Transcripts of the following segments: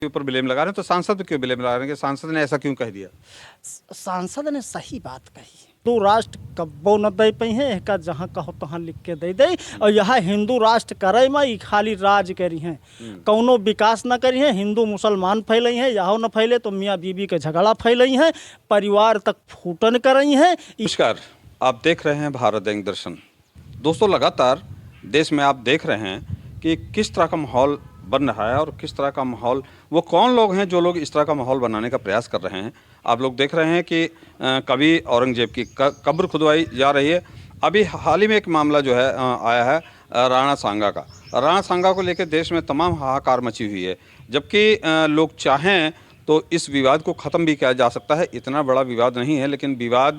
के ऊपर ब्लेम लगा रहे हैं, तो सांसद पे क्यों ब्लेम लगा रहे हैं कि सांसद ने ऐसा क्यों कह दिया? सांसद ने सही बात कही। हिंदू राष्ट्र कब्बो न दे पई है का जहाँ कहो तहाँ लिख के दे दे, और यह हिंदू राष्ट्र करे में ई खाली राज करी हैं, कौनो विकास न करी हैं। हिंदू मुसलमान फैलई हैं, यहो न फैले तो मियाँ बीबी के झगड़ा फैलई हैं, परिवार तक फूटन करई हैं। नमस्कार, आप देख रहे हैं भारत दैनिक दर्शन। दोस्तों, लगातार देश में आप देख रहे हैं कि किस तरह का माहौल बन रहा है और किस तरह का माहौल, वो कौन लोग हैं जो लोग इस तरह का माहौल बनाने का प्रयास कर रहे हैं। आप लोग देख रहे हैं कि कभी औरंगजेब की कब्र खुदवाई जा रही है। अभी हाल ही में एक मामला जो है आया है राणा सांगा का। राणा सांगा को लेकर देश में तमाम हाहाकार मची हुई है, जबकि लोग चाहें तो इस विवाद को ख़त्म भी किया जा सकता है। इतना बड़ा विवाद नहीं है, लेकिन विवाद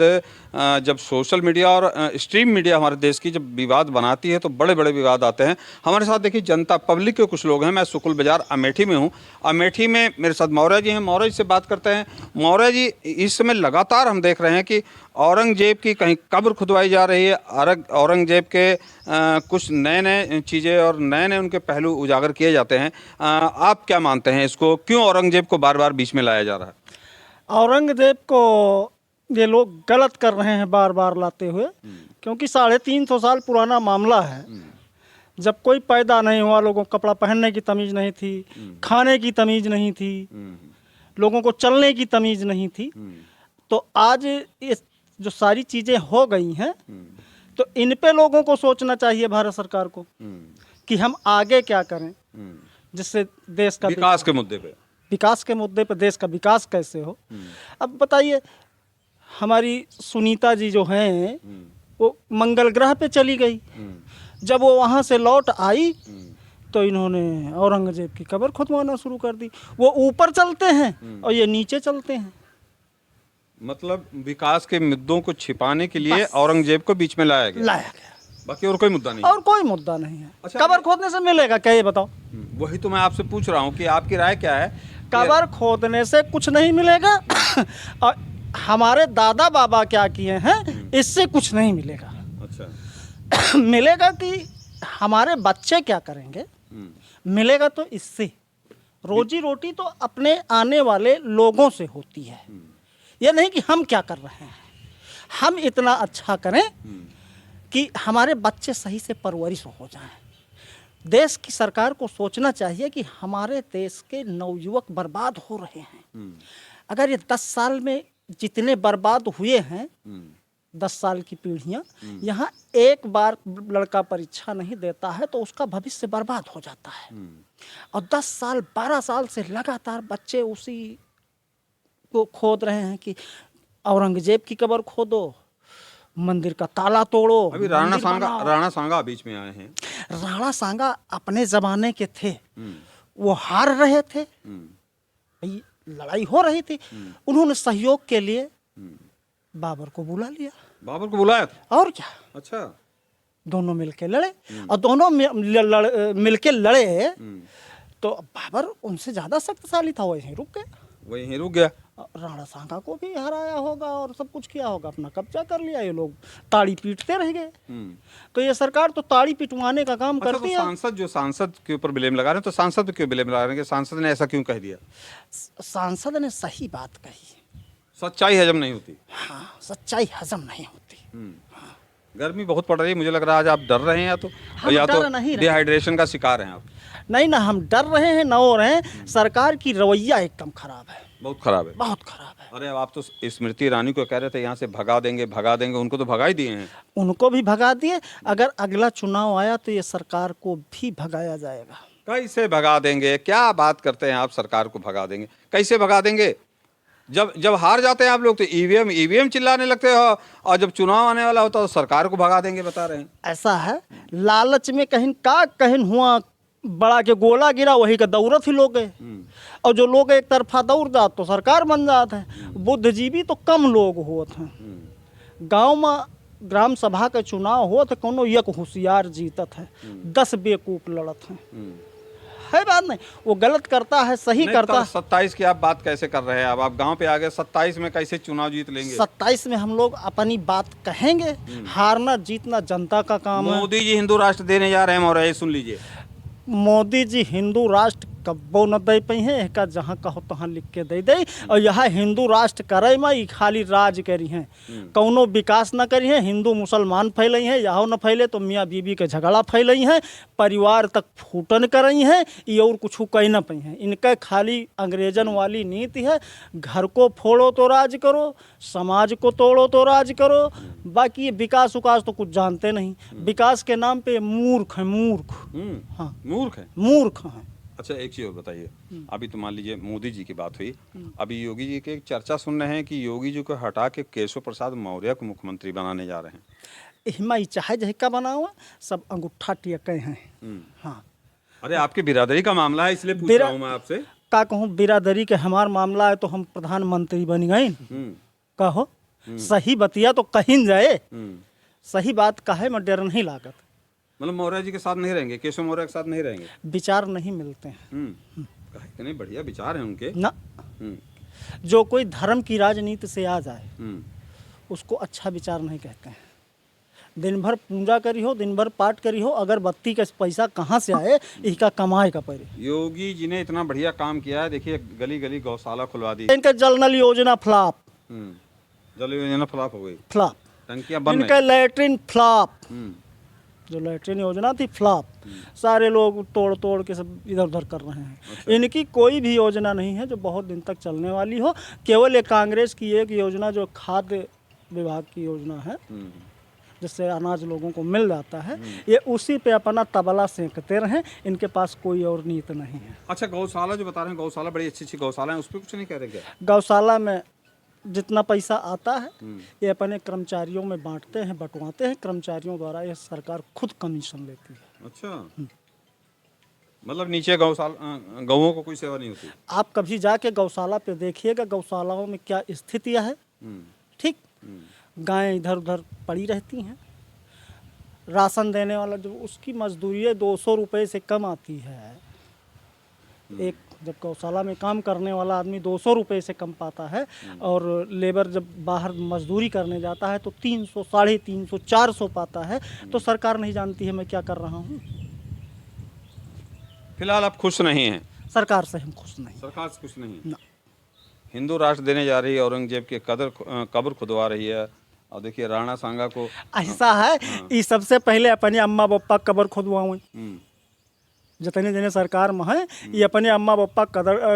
जब सोशल मीडिया और स्ट्रीम मीडिया हमारे देश की जब विवाद बनाती है तो बड़े बड़े विवाद आते हैं। हमारे साथ देखिए जनता पब्लिक के कुछ लोग हैं। मैं सुकुल बाजार अमेठी में हूँ। अमेठी में मेरे साथ मौर्य जी हैं। मौर्य जी से बात करते हैं। मौर्य जी, इस समय लगातार हम देख रहे हैं कि औरंगजेब की कहीं कब्र खुदवाई जा रही है। औरंगजेब के कुछ नए नए चीज़ें और नए नए उनके पहलू उजागर किए जाते हैं। आप क्या मानते हैं, इसको क्यों औरंगजेब को बार बार बीच में लाया जा रहा है? औरंगजेब को ये लोग गलत कर रहे हैं बार बार लाते हुए, क्योंकि 350 साल पुराना मामला है। जब कोई पैदा नहीं हुआ, लोगों को कपड़ा पहनने की तमीज़ नहीं थी, खाने की तमीज़ नहीं थी, लोगों को चलने की तमीज़ नहीं थी। तो आज ये जो सारी चीज़ें हो गई हैं, तो इन पे लोगों को सोचना चाहिए, भारत सरकार को, कि हम आगे क्या करें जिससे देश का विकास के मुद्दे पे देश का विकास कैसे हो। अब बताइए, हमारी सुनीता जी जो हैं वो मंगल ग्रह पे चली गई। जब वो वहाँ से लौट आई तो इन्होंने औरंगजेब की कब्र खुदवाना शुरू कर दी। वो ऊपर चलते हैं और ये नीचे चलते हैं। मतलब विकास के मुद्दों को छिपाने के लिए औरंगजेब को बीच में लाया गया। बाकी और कोई मुद्दा नहीं। और कोई मुद्दा नहीं है। अच्छा, कब्र खोदने से मिलेगा क्या, ये बताओ? वही तो मैं आपसे पूछ रहा हूँ कि आपकी राय क्या है? कब्र खोदने से कुछ नहीं मिलेगा और हमारे दादा बाबा क्या किए हैं, इससे कुछ नहीं मिलेगा। अच्छा। मिलेगा कि हमारे बच्चे क्या करेंगे, मिलेगा तो इससे रोजी रोटी तो अपने आने वाले लोगों से होती है। ये नहीं कि हम क्या कर रहे हैं, हम इतना अच्छा करें कि हमारे बच्चे सही से परवरिश हो जाएं। देश की सरकार को सोचना चाहिए कि हमारे देश के नवयुवक बर्बाद हो रहे हैं। अगर ये 10 साल में जितने बर्बाद हुए हैं, 10 साल की पीढ़ियाँ, यहाँ एक बार लड़का परीक्षा नहीं देता है तो उसका भविष्य बर्बाद हो जाता है। और 10 साल 12 साल से लगातार बच्चे उसी को खोद रहे हैं कि औरंगजेब की कब्र खोदो, मंदिर का ताला तोड़ो। अभी राणा सांगा बीच में आए हैं। राणा सांगा अपने जमाने के थे, वो हार रहे थे, लड़ाई हो रही थी, उन्होंने सहयोग के लिए बाबर को बुला लिया। बाबर को बुलाया था? और क्या। अच्छा। दोनों मिलके लड़े और दोनों मिलके लड़े तो बाबर उनसे ज्यादा शक्तिशाली था, वहीं रुक गया। राणा सांगा को भी हराया होगा और सब कुछ किया होगा, अपना कब्जा कर लिया। ये लोग ताड़ी पीटते रह गए। तो ये सरकार तो ताड़ी पिटवाने का काम करती है। सांसद के ऊपर ब्लेम लगा रहे हैं, तो सांसद पे क्यों ब्लेम लगा रहे हैं कि सांसद ने ऐसा क्यों कह दिया? सांसद ने सही बात कही। सच्चाई हजम नहीं होती। हाँ, सच्चाई हजम नहीं होती। गर्मी बहुत पड़ रही है, मुझे लग रहा है आज आप डर रहे हैं, या तो डिहाइड्रेशन का शिकार हैं आप। नहीं ना, हम डर रहे हैं ना हो रहे हैं। सरकार की रवैया एकदम खराब है, बहुत खराब है। अरे अब आप तो स्मृति ईरानी को कह रहे थे यहाँ से भगा देंगे, उनको तो भगा ही दिए हैं। उनको भी भगा दिए। अगर अगला चुनाव आया तो ये सरकार को भी भगाया जाएगा। कैसे भगा देंगे? क्या बात करते हैं आप, सरकार को भगा देंगे? कैसे भगा देंगे? जब हार जाते हैं आप लोग तो ईवीएम चिल्लाने लगते हो, और जब चुनाव आने वाला होता है तो सरकार को भगा देंगे, बता रहे हैं। ऐसा है, लालच में कहीं हुआ बड़ा के गोला गिरा, वही का दौड़त ही लोग गए। और जो लोग एक तरफा दौड़ जाते तो सरकार बन जाते हैं। बुद्धिजीवी तो कम लोग होते हैं। गांव में ग्राम सभा का चुनाव हो तो कोनो एक होशियार जीतत है, 10 बेवकूफ लड़त हैं। है बात नहीं, वो गलत करता है, सही करता है। 27 की आप बात कैसे कर रहे हैं? अब आप गांव पे आ गए, 27 में कैसे चुनाव जीत लेंगे? 27 में हम लोग अपनी बात कहेंगे। हारना जीतना जनता का काम है। मोदी जी हिंदू राष्ट्र देने जा रहे हैं, और ये सुन लीजिए, मोदी जी हिंदू राष्ट्र कब्बो न दे पई है का जहाँ कहो तहाँ लिख के दे दे। और यह हिंदू राष्ट्र करे में ई खाली राज करी हैं, कौनो विकास न करी हैं। हिंदू मुसलमान फैलई हैं, यहो न फैले तो मियाँ बीबी के झगड़ा फैलई हैं, परिवार तक फूटन करई हैं, ये और कुछ कह न पई हैं। इनका खाली अंग्रेजन वाली नीति है, घर को फोड़ो तो राज करो, समाज को तोड़ो तो राज करो, बाकी ये विकास उकास तो कुछ जानते नहीं। विकास के नाम पे मूर्ख है, मूर्ख। हाँ, मूर्ख है। मूर्ख हैं। अच्छा, एक चीज़ और बताइए, अभी तो मान लीजिए मोदी जी की बात हुई, अभी योगी जी की एक चर्चा सुन रहे हैं कि योगी जी को हटा के केशव प्रसाद मौर्य को मुख्यमंत्री बनाने जा रहे हैं। हिमा ही चाहे जही का बना हुआ, सब अंगूठा टेके हैं। हाँ, अरे आपकी बिरादरी का मामला है इसलिए पूछ रहा हूँ मैं आपसे। का कहूँ बिरादरी के हमार मामला है तो हम प्रधानमंत्री बन गए। कहो सही बतिया तो कहीं जाए, सही बात काहे में डर नहीं लागत। मतलब मौर्य जी के साथ नहीं रहेंगे, केशव मौर्य के साथ नहीं रहेंगे? विचार नहीं मिलते हैं नहीं, बढ़िया विचार हैं उनके ना। जो कोई धर्म की राजनीति से आ जाए उसको अच्छा विचार नहीं कहते हैं। दिन भर पूजा करी हो, दिन भर पाठ करी हो, अगरबत्ती का पैसा कहाँ से आए, इसका कमाए का पड़े। योगी जी ने इतना बढ़िया काम किया है, देखिए गली गली गौशाला खुलवा दी। इनका जल नल योजना फ्लॉप, जल योजना फ्लॉप हो गई, फ्लॉप। टंकियां बन इनका रही। लैट्रिन फ्लॉप, जो लैट्रिन योजना थी फ्लॉप। सारे लोग तोड़ तोड़ के सब इधर उधर कर रहे हैं। अच्छा। इनकी कोई भी योजना नहीं है जो बहुत दिन तक चलने वाली हो। केवल एक कांग्रेस की एक योजना जो खाद्य विभाग की योजना है, जिससे अनाज लोगों को मिल जाता है, ये उसी पे अपना तबला सेंकते रहें। इनके पास कोई और नीति नहीं है। अच्छा, गौशाला जो बता रहे हैं, गौशाला बड़ी अच्छी अच्छी गौशाला है, उस पर कुछ नहीं कह रहे क्या? गौशाला में जितना पैसा आता है ये अपने कर्मचारियों में बांटते हैं, बंटवाते हैं। कर्मचारियों द्वारा ये सरकार खुद कमीशन लेती है। अच्छा, मतलब नीचे गौशाला गौओं को कोई सेवा नहीं होती? आप कभी जाके गौशाला पे देखिएगा, गौशालाओं में क्या स्थितियाँ है। ठीक, गायें इधर उधर पड़ी रहती हैं। राशन देने वाला जो उसकी मजदूरी है 200 रुपये से कम आती है। एक जब गौशाला में काम करने वाला आदमी 200 रुपये से कम पाता है, और लेबर जब बाहर मजदूरी करने जाता है तो 300, 350, 400 पाता है। तो सरकार नहीं जानती है मैं क्या कर रहा हूँ। फिलहाल आप खुश नहीं हैं? सरकार से हम खुश नहीं। सरकार से खुश नहीं ना। हिंदू राष्ट्र देने जा रही है, औरंगजेब के कब्र खुदवा रही है, और देखिए राणा सांगा को ऐसा है। ये सबसे पहले अपने अम्मा पप्पा कब्र खुदवाऊँ। जितने जने सरकार में है, ये अपने अम्मा पप्पा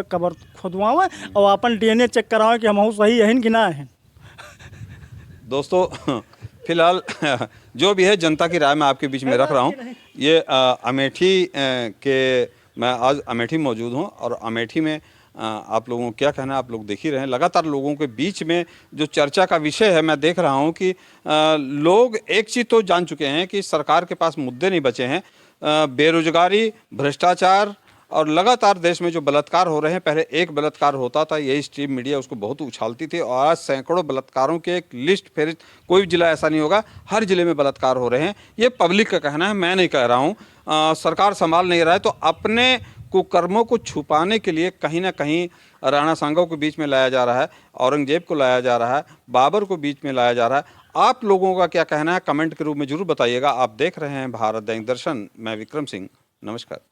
कब्र खुदवाएं और अपन डीएनए चेक कराएं कि हम सही है कि ना है। दोस्तों, फिलहाल जो भी है जनता की राय मैं आपके बीच में रख रहा हूँ। ये अमेठी के मैं आज अमेठी मौजूद हूँ, और अमेठी में आप लोगों को क्या कहना है आप लोग देख ही रहे हैं। लगातार लोगों के बीच में जो चर्चा का विषय है, मैं देख रहा हूँ कि लोग एक चीज़ तो जान चुके हैं कि सरकार के पास मुद्दे नहीं बचे हैं। बेरोजगारी, भ्रष्टाचार और लगातार देश में जो बलात्कार हो रहे हैं। पहले एक बलात्कार होता था, यही स्ट्रीम मीडिया उसको बहुत उछालती थी, और आज सैकड़ों बलात्कारों के एक लिस्ट फेरिस्त, कोई जिला ऐसा नहीं होगा, हर जिले में बलात्कार हो रहे हैं। ये पब्लिक का कहना है, मैं नहीं कह रहा हूँ। सरकार संभाल नहीं रहा है, तो अपने कुकर्मों को छुपाने के लिए कहीं ना कहीं राणा सांगा को बीच में लाया जा रहा है, औरंगजेब को लाया जा रहा है, बाबर को बीच में लाया जा रहा है। आप लोगों का क्या कहना है कमेंट के रूप में जरूर बताइएगा। आप देख रहे हैं भारत दैनिक दर्शन, मैं विक्रम सिंह, नमस्कार।